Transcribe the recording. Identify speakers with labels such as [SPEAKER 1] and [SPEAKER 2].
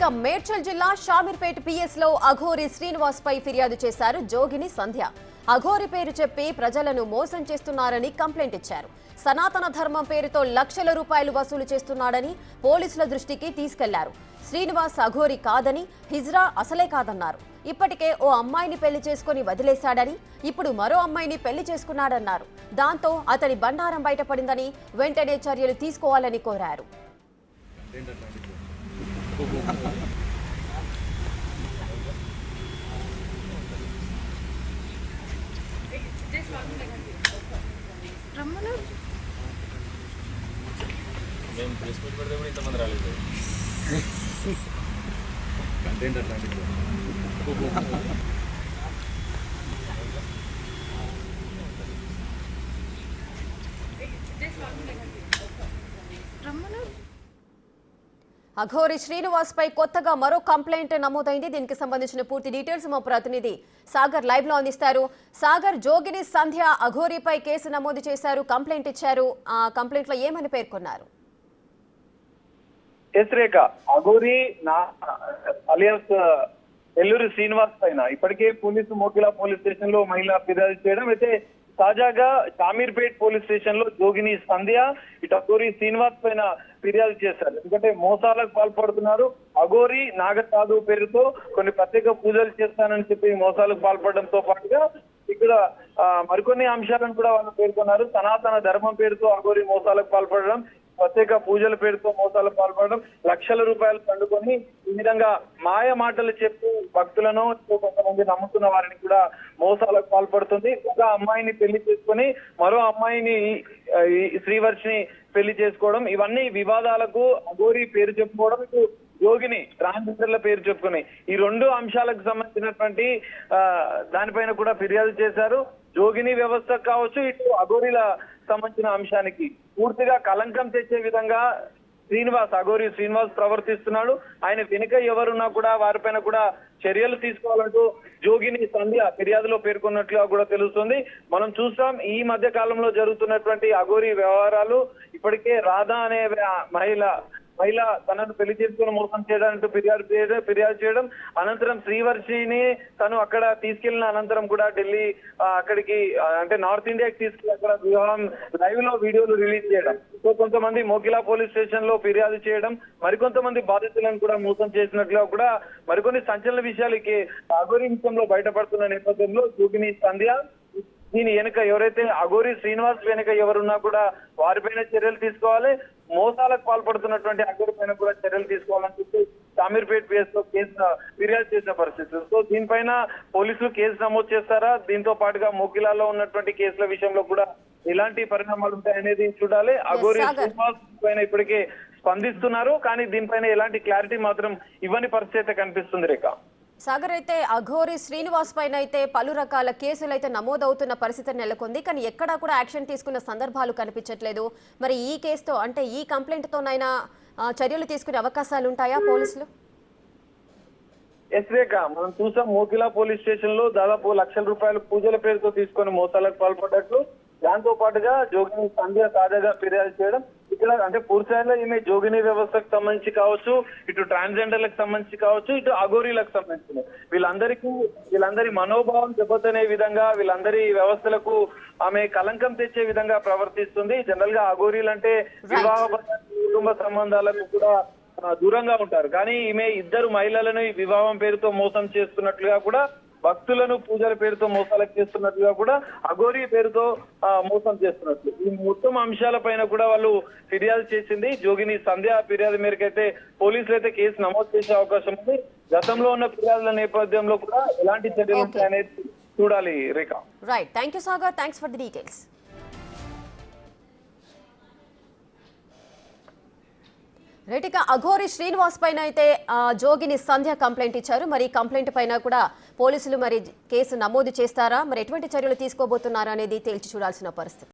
[SPEAKER 1] ఇక మేడ్చల్ జిల్లా షామీర్పేట పిఎస్ లో అఘోరి శ్రీనివాస్ పై ఫిర్యాదు చేశారు జోగిని సంధ్య. అఘోరి పేరు చెప్పి ప్రజలను మోసం చేస్తున్నారని కంప్లైంట్ ఇచ్చారు. సనాతన ధర్మం పేరుతో లక్షల రూపాయలు వసూలు చేస్తున్నాడని పోలీసుల దృష్టికి తీసుకెళ్లారు. శ్రీనివాస్ అఘోరి కాదని, హిజ్రా అసలే కాదన్నారు. ఇప్పటికే ఓ అమ్మాయిని పెళ్లి చేసుకుని వదిలేశాడని, ఇప్పుడు మరో అమ్మాయిని పెళ్లి చేసుకున్నాడన్నారు. దాంతో అతని బండారం బయటపడిందని వెంటనే చర్యలు తీసుకోవాలని కోరారు.
[SPEAKER 2] మేము ప్రెస్ మీట్ పెడితే కూడా ఇంతమంది రాలేదు. కంటెంట్ అట్లాంటిది.
[SPEAKER 1] అఘోరి శ్రీనివాస్ పై కొత్తగా మరో కంప్లైంట్ నమోదైంది. దీనికి సంబంధించిన పూర్తి డీటెయిల్స్ మా ప్రతినిధి సాగర్ లైవ్ లో అందిస్తారు. సాగర్, జోగిని సంధ్య అఘోరిపై కేసు నమోదు చేశారు, కంప్లైంట్ ఇచ్చారు. ఆ కంప్లైంట్ లో ఏమని పేర్కొన్నారు?
[SPEAKER 3] రేఖ, అఘోరి అలియాస్ ఎల్లూరి శ్రీనివాస్ పైన ఇప్పటికే మోకిలా పోలీస్ స్టేషన్ లో మహిళ ఫిర్యాదు చేయడం, అయితే తాజాగా షామీర్పేట్ పోలీస్ స్టేషన్ లో జోగిని సంధ్య ఇటు అఘోరి శ్రీనివాస్ పైన ఫిర్యాదు చేశారు. ఎందుకంటే మోసాలకు పాల్పడుతున్నారు. అఘోరి నాగసాధు పేరుతో కొన్ని ప్రత్యేక పూజలు చేస్తానని చెప్పి మోసాలకు పాల్పడడంతో పాటుగా ఇక్కడ మరికొన్ని అంశాలను కూడా వాళ్ళు పేర్కొన్నారు. సనాతన ధర్మం పేరుతో అఘోరి మోసాలకు పాల్పడడం, ప్రత్యేక పూజల పేరుతో మోసాలకు పాల్పడడం, లక్షల రూపాయలు పండుకొని ఈ విధంగా మాయ మాటలు చెప్పి భక్తులను కొంతమంది నమ్ముతున్న వారిని కూడా మోసాలకు పాల్పడుతుంది. ఒక అమ్మాయిని పెళ్లి చేసుకుని మరో అమ్మాయిని శ్రీవర్షిని పెళ్లి చేసుకోవడం, ఇవన్నీ వివాదాలకు అఘోరి పేరు చెప్పుకోవడం, ఇటు యోగిని ట్రాన్స్జెండర్ల పేరు చెప్పుకుని ఈ రెండు అంశాలకు సంబంధించినటువంటి దానిపైన కూడా ఫిర్యాదు చేశారు. జోగిని వ్యవస్థ కావచ్చు, ఇటు అఘోరిల సంబంధించిన అంశానికి పూర్తిగా కలంకం తెచ్చే విధంగా అఘోరి శ్రీనివాస్ ప్రవర్తిస్తున్నాడు. ఆయన వెనుక ఎవరున్నా కూడా వారిపైన కూడా చర్యలు తీసుకోవాలంటూ జోగిని సంధ్య ఫిర్యాదులో పేర్కొన్నట్లుగా కూడా తెలుస్తుంది. మనం చూస్తాం ఈ మధ్య కాలంలో జరుగుతున్నటువంటి అఘోరి వ్యవహారాలు. ఇప్పటికే రాధా అనే మహిళ తనను పెళ్లి చేసుకుని మోసం చేయడానికి ఫిర్యాదు చేయడం, అనంతరం శ్రీవర్షిని తను అక్కడ తీసుకెళ్లిన అనంతరం కూడా ఢిల్లీ అక్కడికి అంటే నార్త్ ఇండియాకి తీసుకెళ్లి అక్కడ వివాహం లైవ్ లో వీడియోలు రిలీజ్ చేయడం, సో కొంతమంది మోకిలా పోలీస్ స్టేషన్ లో ఫిర్యాదు చేయడం, మరికొంతమంది బాధితులను కూడా మోసం చేసినట్లుగా కూడా మరికొన్ని సంచలన విషయాలు అఘోరి విషయంలో బయటపడుతున్న నేపథ్యంలో జోగిని సంధ్య దీని వెనుక ఎవరైతే అఘోరి శ్రీనివాస్ వెనుక ఎవరున్నా కూడా వారిపైన చర్యలు తీసుకోవాలి, మోసాలకు పాల్పడుతున్నటువంటి అఘోరి పైన కూడా చర్యలు తీసుకోవాలని చెప్పి షామీర్పేట్ పిఎస్ లో ఫిర్యాదు చేసిన పరిస్థితి. సో దీనిపైన పోలీసులు కేసు నమోదు చేస్తారా, దీంతో పాటుగా మోకిలాలో ఉన్నటువంటి కేసుల విషయంలో కూడా ఎలాంటి పరిణామాలు ఉంటాయనేది చూడాలి. అఘోరి శ్రీనివాస్ పైన ఇప్పటికే స్పందిస్తున్నారు, కానీ దీనిపైన ఎలాంటి క్లారిటీ మాత్రం ఇవ్వని పరిస్థితి కనిపిస్తుంది. రేఖ,
[SPEAKER 1] సాగర్, అయితే అఘోరి శ్రీనివాస్ పైన అయితే పలు రకాల కేసులు అయితే నమోదవుతున్న పరిస్థితి నెలకొంది, కానీ ఎక్కడా కూడా యాక్షన్ తీసుకున్న సందర్భాలు కనిపించట్లేదు. మరి ఈ కేసుతో అంటే ఈ కంప్లైంట్ తోనైనా చర్యలు తీసుకునే అవకాశాలు ఉంటాయా పోలీసులు?
[SPEAKER 3] రేఖ, మనం చూసాం మోకిలా పోలీస్ స్టేషన్ లో దాదాపు లక్షల రూపాయలు పూజల పేరుతో తీసుకొని మోసాలకు పాల్పడ్డట్లు, దాంతో పాటుగా జోగిని సంధ్య తాజాగా ఫిర్యాదు చేయడం. ఇక్కడ అంటే పూర్తిస్థాయిలో ఈమె జోగిని వ్యవస్థకు సంబంధించి కావచ్చు, ఇటు ట్రాన్స్జెండర్లకు సంబంధించి కావచ్చు, ఇటు అఘోరీలకు సంబంధించిన వీళ్ళందరి మనోభావం దెబ్బతనే విధంగా, వీళ్ళందరి వ్యవస్థలకు ఆమె కలంకం తెచ్చే విధంగా ప్రవర్తిస్తుంది. జనరల్ గా అఘోరీలు అంటే వివాహ కుటుంబ సంబంధాలకు కూడా దూరంగా ఉంటారు, కానీ ఈమె ఇద్దరు మహిళలను వివాహం పేరుతో మోసం చేస్తున్నట్లుగా కూడా, భక్తులను పూజల పేరుతో మోసాలకు చేస్తున్నట్టుగా కూడా, అఘోరి పేరుతో మోసం చేస్తున్నట్లు ఈ మొత్తం అంశాలపైన కూడా వాళ్ళు ఫిర్యాదు చేసింది. జోగిని సంధ్య ఫిర్యాదు మేరకు అయితే పోలీసులు అయితే కేసు నమోదు చేసే అవకాశం ఉంది. గతంలో ఉన్న ఫిర్యాదుల నేపథ్యంలో కూడా ఎలాంటి చర్యలు ఉంటాయనేది చూడాలి. Rekha,
[SPEAKER 1] right, thank you Sagar, thanks for the details. Right, Aghori Srinivas పైన అయితే జోగిని సంధ్య కంప్లైంట్ ఇచ్చారు. మరి కంప్లైంట్ పైన కూడా పోలీసులు మరి కేసు నమోదు చేస్తారా, మరి ఎటువంటి చర్యలు తీసుకోబోతున్నారా అనేది తేల్చి చూడాల్సిన పరిస్థితి.